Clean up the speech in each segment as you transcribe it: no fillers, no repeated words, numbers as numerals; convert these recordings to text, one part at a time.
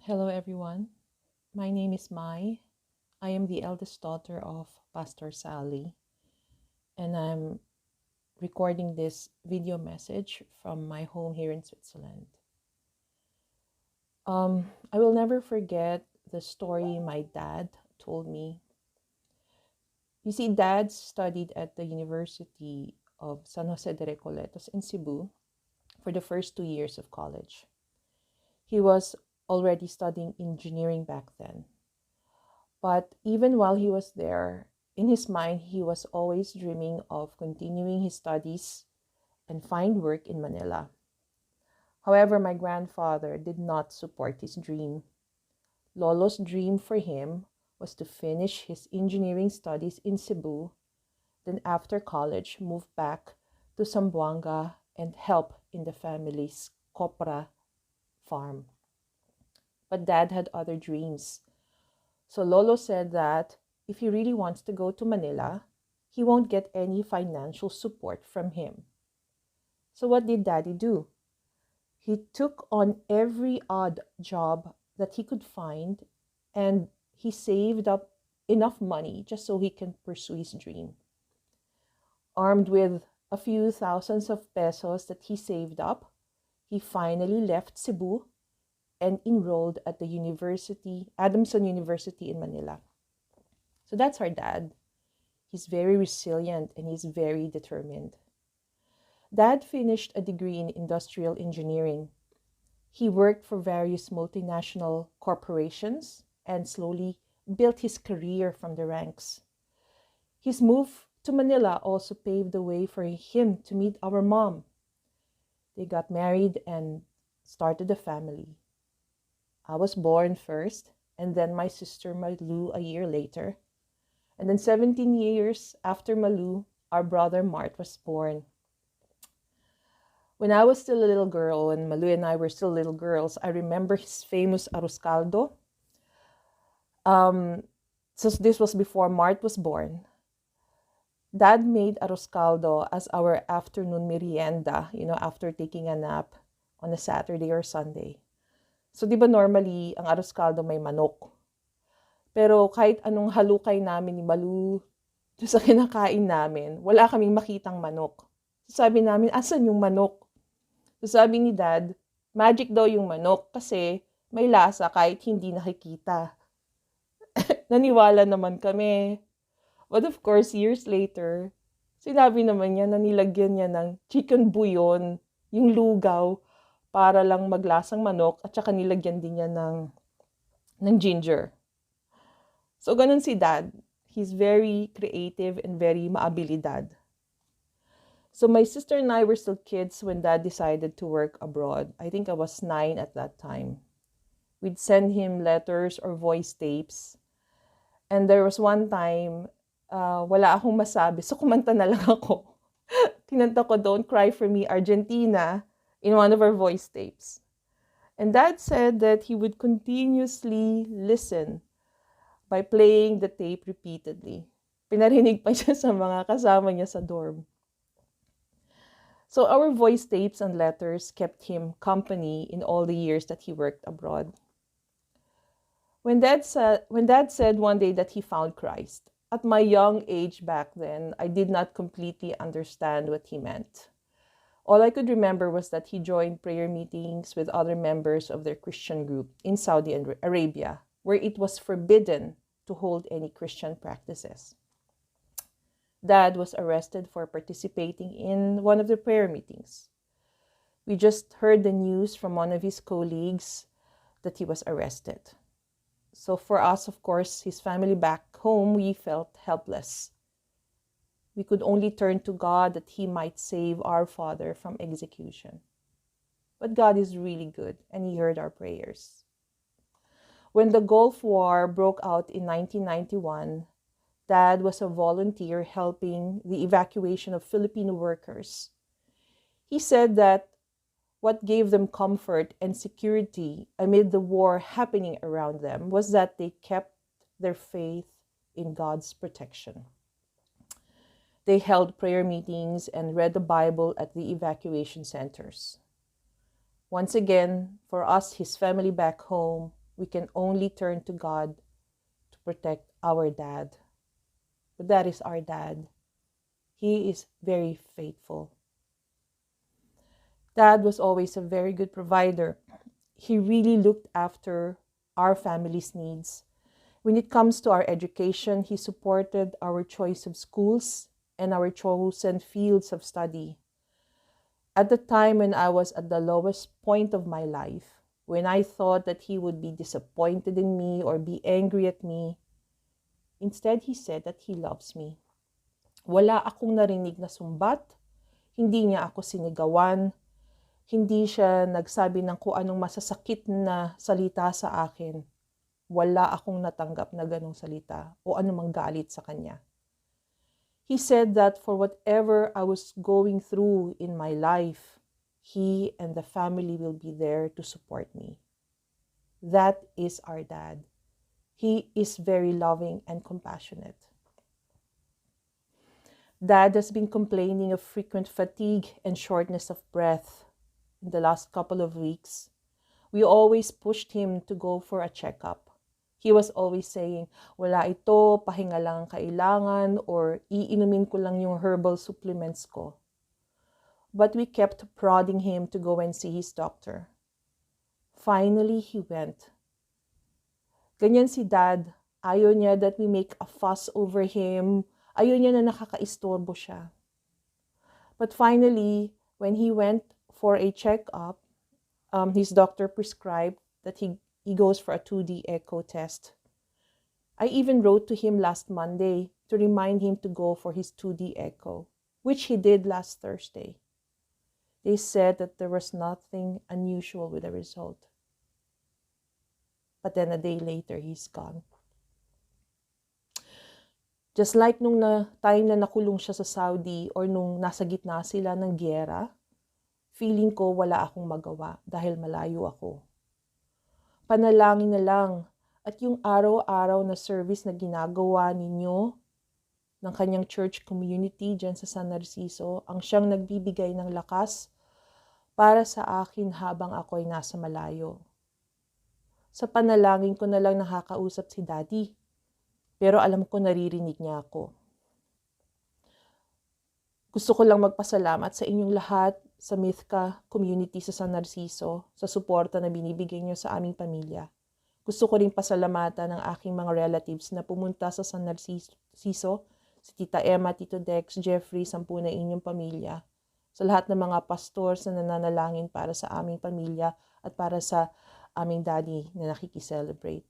Hello, everyone. My name is Mai. I am the eldest daughter of Pastor Sally, and I'm recording this video message from my home here in Switzerland. I will never forget the story my dad told me. You see, Dad studied at the University of San Jose de Recoletos in Cebu for the first 2 years of college. He was already studying engineering back then. But even while he was there, in his mind, he was always dreaming of continuing his studies and find work in Manila. However, my grandfather did not support his dream. Lolo's dream for him was to finish his engineering studies in Cebu, then after college, move back to Zamboanga and help in the family's copra farm. But Dad had other dreams. So Lolo said that if he really wants to go to Manila, he won't get any financial support from him. So what did Daddy do? He took on every odd job that he could find, and he saved up enough money just so he can pursue his dream. Armed with a few thousands of pesos that he saved up, he finally left Cebu and enrolled at the university, Adamson University in Manila. So that's our dad. He's very resilient and he's very determined. Dad finished a degree in industrial engineering. He worked for various multinational corporations and slowly built his career from the ranks. His move to Manila also paved the way for him to meet our mom. They got married and started a family. I was born first, and then my sister Malu a year later. And then 17 years after Malu, our brother Mart was born. When I was still a little girl, and Malu and I were still little girls, I remember his famous arroz caldo. So this was before Mart was born. Dad made arroz caldo as our afternoon merienda, after taking a nap on a Saturday or Sunday. So, di ba normally, ang arroz caldo may manok. Pero kahit anong halukay namin ni Malu sa kinakain namin, wala kaming makitang manok. So, sabi namin, asan yung manok? So, sabi ni Dad, magic daw yung manok kasi may lasa kahit hindi nakikita. Naniwala naman kami. But of course, years later, sinabi naman niya na nilagyan niya ng chicken bouillon, yung lugaw, para lang maglasang manok at saka nilagyan din niya ng ginger. So, ganun si Dad. He's very creative and very maabilidad. So, my sister and I were still kids when Dad decided to work abroad. I think I was 9 at that time. We'd send him letters or voice tapes. And there was one time, wala akong masabi. So, kumanta na lang ako. Kinanta ko, Don't Cry For Me, Argentina, in one of our voice tapes. And Dad said that he would continuously listen by playing the tape repeatedly. Pinarinig pa siya sa mga kasama niya sa dorm. So our voice tapes and letters kept him company in all the years that he worked abroad. When Dad said one day that he found Christ, at my young age back then, I did not completely understand what he meant. All I could remember was that he joined prayer meetings with other members of their Christian group in Saudi Arabia, where it was forbidden to hold any Christian practices. Dad was arrested for participating in one of the prayer meetings. We just heard the news from one of his colleagues that he was arrested. So for us, of course, his family back home, we felt helpless. We could only turn to God that he might save our father from execution. But God is really good, and he heard our prayers. When the Gulf War broke out in 1991, Dad was a volunteer helping the evacuation of Filipino workers. He said that what gave them comfort and security amid the war happening around them was that they kept their faith in God's protection. They held prayer meetings and read the Bible at the evacuation centers. Once again, for us, his family back home, we can only turn to God to protect our dad. But that is our dad. He is very faithful. Dad was always a very good provider. He really looked after our family's needs. When it comes to our education, he supported our choice of schools and our chosen fields of study. At the time when I was at the lowest point of my life, when I thought that he would be disappointed in me or be angry at me, instead he said that he loves me. Wala akong narinig na sumbat, hindi niya ako sinigawan, hindi siya nagsabi ng kung anong masasakit na salita sa akin. Wala akong natanggap na ganong salita o anumang galit sa kanya. He said that for whatever I was going through in my life, he and the family will be there to support me. That is our dad. He is very loving and compassionate. Dad has been complaining of frequent fatigue and shortness of breath in the last couple of weeks. We always pushed him to go for a checkup. He was always saying, wala ito, pahinga lang ang kailangan, or iinumin ko lang yung herbal supplements ko. But we kept prodding him to go and see his doctor. Finally, he went. Ganyan si Dad. Ayaw niya that we make a fuss over him. Ayaw niya na nakakaistorbo siya. But finally, when he went for a checkup, his doctor prescribed that he goes for a 2D echo test. I even wrote to him last Monday to remind him to go for his 2D echo, which he did last Thursday. They said that there was nothing unusual with the result. But then a day later, he's gone. Just like nung time na nakulong siya sa Saudi or nung nasa gitna sila ng gyera, feeling ko wala akong magawa dahil malayo ako. Panalangin na lang at yung araw-araw na service na ginagawa ninyo ng kanyang church community dyan sa San Narciso ang siyang nagbibigay ng lakas para sa akin habang ako'y nasa malayo. Sa panalangin ko na lang nakakausap si Daddy, pero alam ko naririnig niya ako. Gusto ko lang magpasalamat sa inyong lahat sa Mythka community sa San Narciso sa suporta na binibigay niyo sa aming pamilya. Gusto ko rin pasalamatan ng aking mga relatives na pumunta sa San Narciso, si Tita Emma, Tito Dex, Jeffrey, 10 na inyong pamilya, sa lahat ng mga pastors na nananalangin para sa aming pamilya at para sa aming daddy na nakikiselebrate.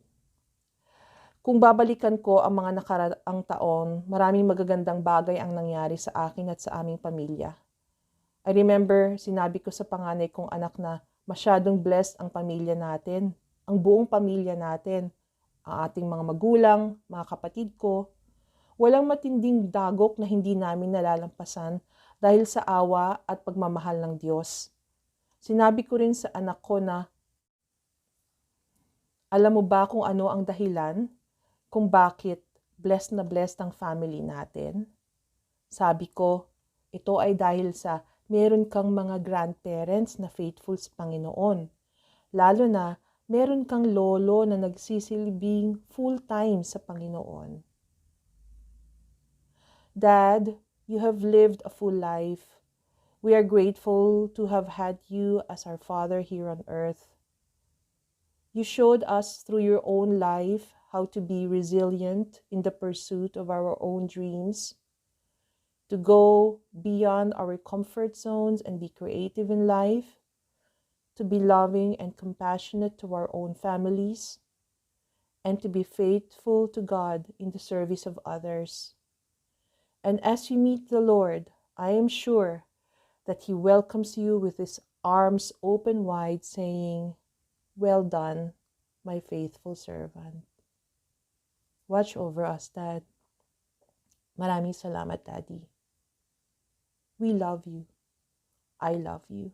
Kung babalikan ko ang mga nakaraang taon, maraming magagandang bagay ang nangyari sa akin at sa aming pamilya. I remember, sinabi ko sa panganay kong anak na masyadong blessed ang pamilya natin, ang buong pamilya natin, ang ating mga magulang, mga kapatid ko. Walang matinding dagok na hindi namin nalalampasan dahil sa awa at pagmamahal ng Diyos. Sinabi ko rin sa anak ko na, alam mo ba kung ano ang dahilan kung bakit blessed na blessed ang family natin? Sabi ko, ito ay dahil sa meron kang mga grandparents na faithful sa Panginoon. Lalo na, meron kang lolo na nagsisilbing full-time sa Panginoon. Dad, you have lived a full life. We are grateful to have had you as our father here on earth. You showed us through your own life how to be resilient in the pursuit of our own dreams, to go beyond our comfort zones and be creative in life, to be loving and compassionate to our own families, and to be faithful to God in the service of others. And as you meet the Lord, I am sure that He welcomes you with His arms open wide, saying, "Well done, my faithful servant." Watch over us, Dad. Maraming salamat, Daddy. We love you. I love you.